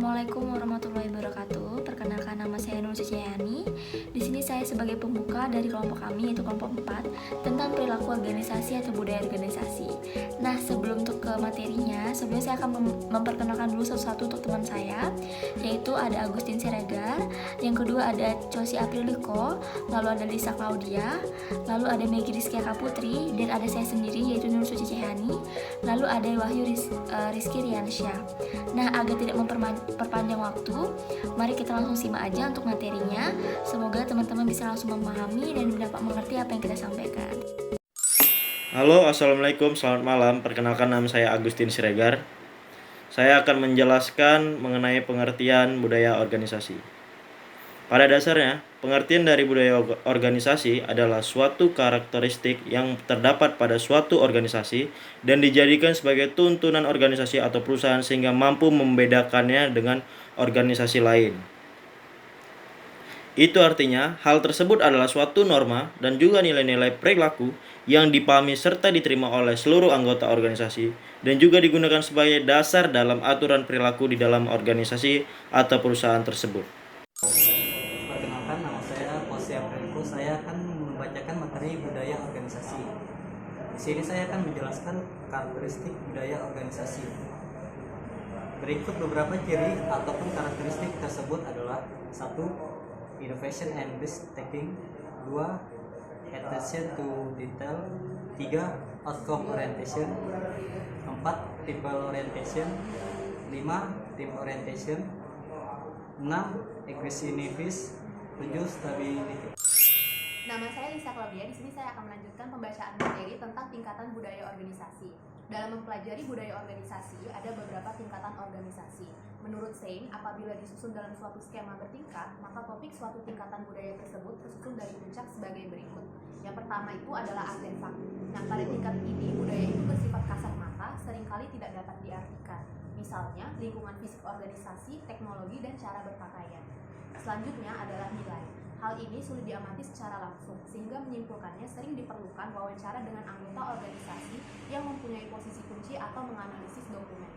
Assalamualaikum warahmatullahi wabarakatuh. Perkenalkan, nama saya Nur Cicayani. Di sini saya sebagai pembuka dari kelompok kami, yaitu kelompok 4, tentang perilaku organisasi atau budaya organisasi. Nah, sebelum untuk ke materinya, sebelumnya saya akan memperkenalkan dulu satu-satu untuk teman saya, yaitu ada Agustin Siregar, yang kedua ada Cosi Apriliko, lalu ada Lisa Claudia, lalu ada Meggy Rizky Putri, dan ada saya sendiri, yaitu Nur Cicayani, lalu ada Wahyu Rizky Riansyah. Nah, agar tidak memperpanjang waktu, mari kita langsung simak aja untuk materinya. Semoga teman-teman bisa langsung memahami dan dapat mengerti apa yang kita sampaikan. Halo, assalamualaikum, selamat malam. Perkenalkan, nama saya Agustin Siregar. Saya akan menjelaskan mengenai pengertian budaya organisasi. Pada dasarnya, pengertian dari budaya organisasi adalah suatu karakteristik yang terdapat pada suatu organisasi dan dijadikan sebagai tuntunan organisasi atau perusahaan sehingga mampu membedakannya dengan organisasi lain. Itu artinya, hal tersebut adalah suatu norma dan juga nilai-nilai perilaku yang dipahami serta diterima oleh seluruh anggota organisasi dan juga digunakan sebagai dasar dalam aturan perilaku di dalam organisasi atau perusahaan tersebut. Perkenalkan, nama saya Cosi Apriliko. Saya akan membacakan materi budaya organisasi. Di sini saya akan menjelaskan karakteristik budaya organisasi. Berikut beberapa ciri ataupun karakteristik tersebut adalah: 1. Innovation and risk taking. 2. Attention to detail. 3. Outcome orientation. 4. People orientation. 5. Team orientation. 6. Aggressiveness. 7. Stability. Nama saya Lisa Claudia. Di sini saya akan melanjutkan pembacaan materi tentang tingkatan budaya organisasi. Dalam mempelajari budaya organisasi, ada beberapa tingkatan organisasi. Menurut Sein, apabila disusun dalam suatu skema bertingkat, maka topik suatu tingkatan budaya tersebut tersusun dari puncak sebagai berikut. Yang pertama itu adalah artefak. Nah, pada tingkat ini, budaya itu bersifat kasat mata, seringkali tidak dapat diartikan. Misalnya, lingkungan fisik organisasi, teknologi, dan cara berpakaian. Selanjutnya adalah nilai. Hal ini sulit diamati secara langsung, sehingga menyimpulkannya sering diperlukan wawancara dengan anggota organisasi yang mempunyai posisi kunci atau menganalisis dokumen.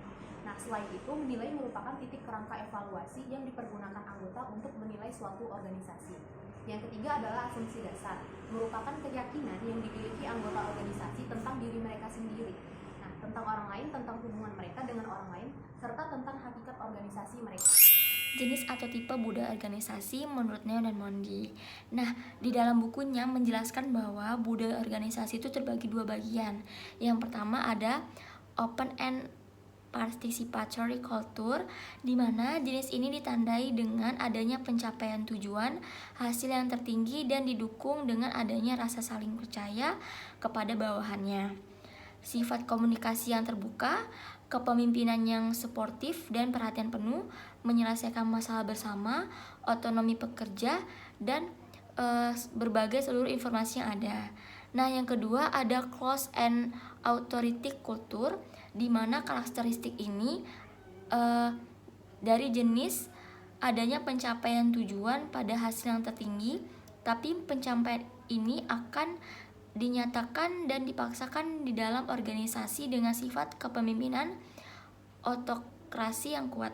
Nah, selain itu, nilai merupakan titik kerangka evaluasi yang dipergunakan anggota untuk menilai suatu organisasi. Yang ketiga adalah asumsi dasar, merupakan keyakinan yang dimiliki anggota organisasi tentang diri mereka sendiri. Nah, tentang orang lain, tentang hubungan mereka dengan orang lain, serta tentang hakikat organisasi mereka. Jenis atau tipe budaya organisasi menurut Neo dan Mondi. Nah, di dalam bukunya menjelaskan bahwa budaya organisasi itu terbagi dua bagian. Yang pertama ada open and participatory culture, di mana jenis ini ditandai dengan adanya pencapaian tujuan, hasil yang tertinggi, dan didukung dengan adanya rasa saling percaya kepada bawahannya. Sifat komunikasi yang terbuka, kepemimpinan yang suportif dan perhatian penuh, menyelesaikan masalah bersama, otonomi pekerja, dan berbagai seluruh informasi yang ada. Nah, yang kedua ada close and authority culture, di mana karakteristik ini dari jenis adanya pencapaian tujuan pada hasil yang tertinggi, tapi pencapaian ini akan dinyatakan dan dipaksakan di dalam organisasi dengan sifat kepemimpinan autokrasi yang kuat.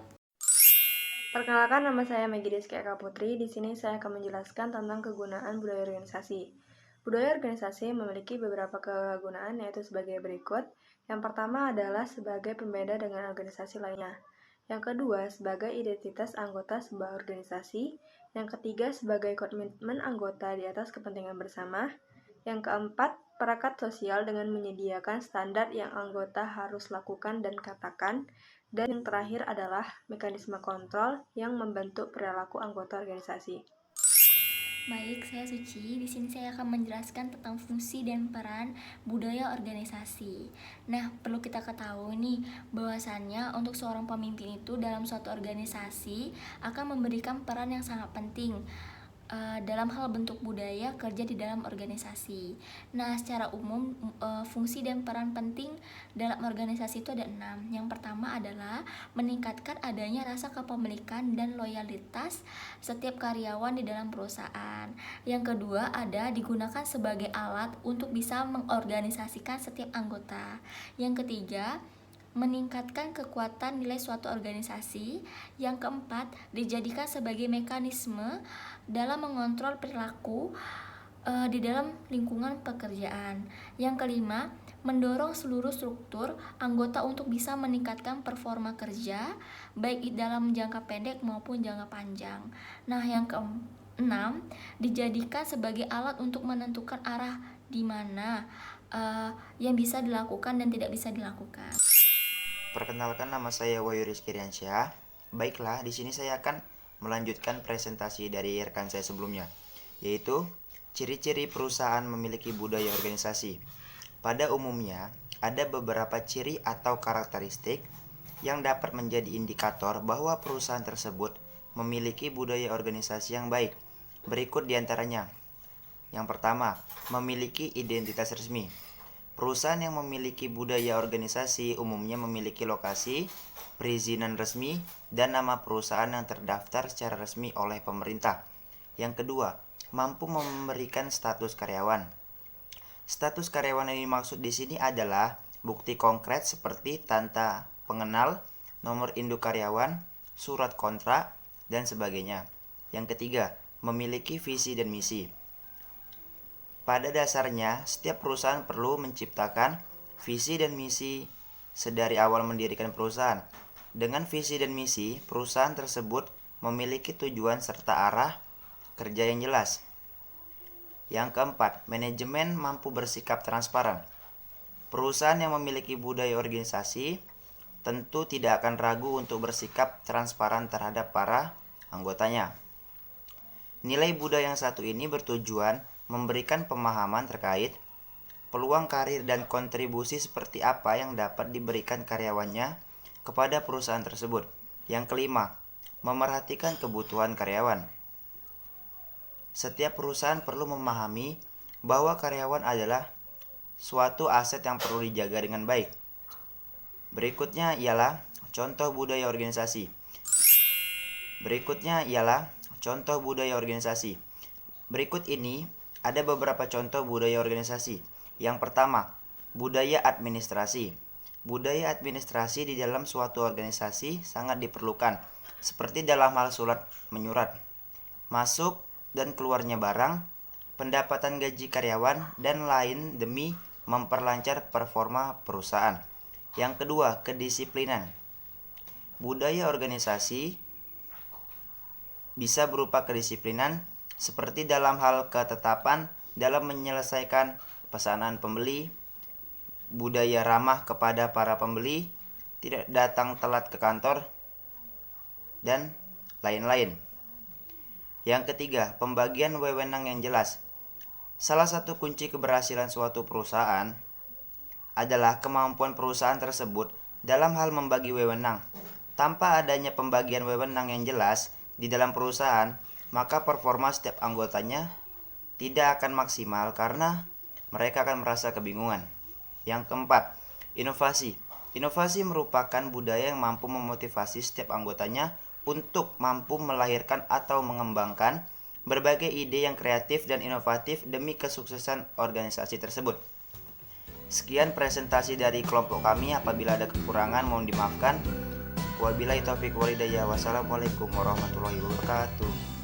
Perkenalkan, nama saya Meggy Rizky Putri. Di sini saya akan menjelaskan tentang kegunaan budaya organisasi. Budaya organisasi memiliki beberapa kegunaan, yaitu sebagai berikut. Yang pertama adalah sebagai pembeda dengan organisasi lainnya. Yang kedua, sebagai identitas anggota sebuah organisasi. Yang ketiga, sebagai komitmen anggota di atas kepentingan bersama. Yang keempat, perekat sosial dengan menyediakan standar yang anggota harus lakukan dan katakan. Dan yang terakhir adalah mekanisme kontrol yang membentuk perilaku anggota organisasi. Baik, saya Suci. Di sini saya akan menjelaskan tentang fungsi dan peran budaya organisasi. Nah, perlu kita ketahui nih bahwasannya untuk seorang pemimpin itu dalam suatu organisasi akan memberikan peran yang sangat penting dalam hal bentuk budaya kerja di dalam organisasi. Nah, secara umum fungsi dan peran penting dalam organisasi itu ada 6. Yang pertama adalah meningkatkan adanya rasa kepemilikan dan loyalitas setiap karyawan di dalam perusahaan. Yang kedua ada digunakan sebagai alat untuk bisa mengorganisasikan setiap anggota. Yang ketiga meningkatkan kekuatan nilai suatu organisasi. Yang keempat, dijadikan sebagai mekanisme dalam mengontrol perilaku di dalam lingkungan pekerjaan. Yang kelima, mendorong seluruh struktur anggota untuk bisa meningkatkan performa kerja baik dalam jangka pendek maupun jangka panjang. Nah, yang keenam, dijadikan sebagai alat untuk menentukan arah di mana yang bisa dilakukan dan tidak bisa dilakukan. Perkenalkan, nama saya Wahyu Rizky Riansyah. Baiklah, di sini saya akan melanjutkan presentasi dari rekan saya sebelumnya, yaitu ciri-ciri perusahaan memiliki budaya organisasi. Pada umumnya, ada beberapa ciri atau karakteristik yang dapat menjadi indikator bahwa perusahaan tersebut memiliki budaya organisasi yang baik. Berikut diantaranya. Yang pertama, memiliki identitas resmi. Perusahaan yang memiliki budaya organisasi umumnya memiliki lokasi, perizinan resmi, dan nama perusahaan yang terdaftar secara resmi oleh pemerintah. Yang kedua, mampu memberikan status karyawan. Status karyawan yang dimaksud di sini adalah bukti konkret seperti tanda pengenal, nomor induk karyawan, surat kontrak, dan sebagainya. Yang ketiga, memiliki visi dan misi. Pada dasarnya, setiap perusahaan perlu menciptakan visi dan misi sedari awal mendirikan perusahaan. Dengan visi dan misi, perusahaan tersebut memiliki tujuan serta arah kerja yang jelas. Yang keempat, manajemen mampu bersikap transparan. Perusahaan yang memiliki budaya organisasi tentu tidak akan ragu untuk bersikap transparan terhadap para anggotanya. Nilai budaya yang satu ini bertujuan memberikan pemahaman terkait peluang karir dan kontribusi seperti apa yang dapat diberikan karyawannya kepada perusahaan tersebut. Yang kelima, memerhatikan kebutuhan karyawan. Setiap perusahaan perlu memahami bahwa karyawan adalah suatu aset yang perlu dijaga dengan baik. Berikutnya ialah contoh budaya organisasi. Berikut ini ada beberapa contoh budaya organisasi. Yang pertama, budaya administrasi. Budaya administrasi di dalam suatu organisasi sangat diperlukan, seperti dalam hal surat menyurat, masuk dan keluarnya barang, pendapatan gaji karyawan, dan lain demi memperlancar performa perusahaan. Yang kedua, kedisiplinan. Budaya organisasi bisa berupa kedisiplinan seperti dalam hal ketetapan dalam menyelesaikan pesanan pembeli, budaya ramah kepada para pembeli, tidak datang telat ke kantor, dan lain-lain. Yang ketiga, pembagian wewenang yang jelas. Salah satu kunci keberhasilan suatu perusahaan adalah kemampuan perusahaan tersebut dalam hal membagi wewenang. Tanpa adanya pembagian wewenang yang jelas di dalam perusahaan, maka performa setiap anggotanya tidak akan maksimal karena mereka akan merasa kebingungan. Yang keempat, inovasi. Inovasi merupakan budaya yang mampu memotivasi setiap anggotanya untuk mampu melahirkan atau mengembangkan berbagai ide yang kreatif dan inovatif demi kesuksesan organisasi tersebut. Sekian presentasi dari kelompok kami. Apabila ada kekurangan mohon dimaafkan. Wabillahi taufiq wal hidayah. Wassalamualaikum warahmatullahi wabarakatuh.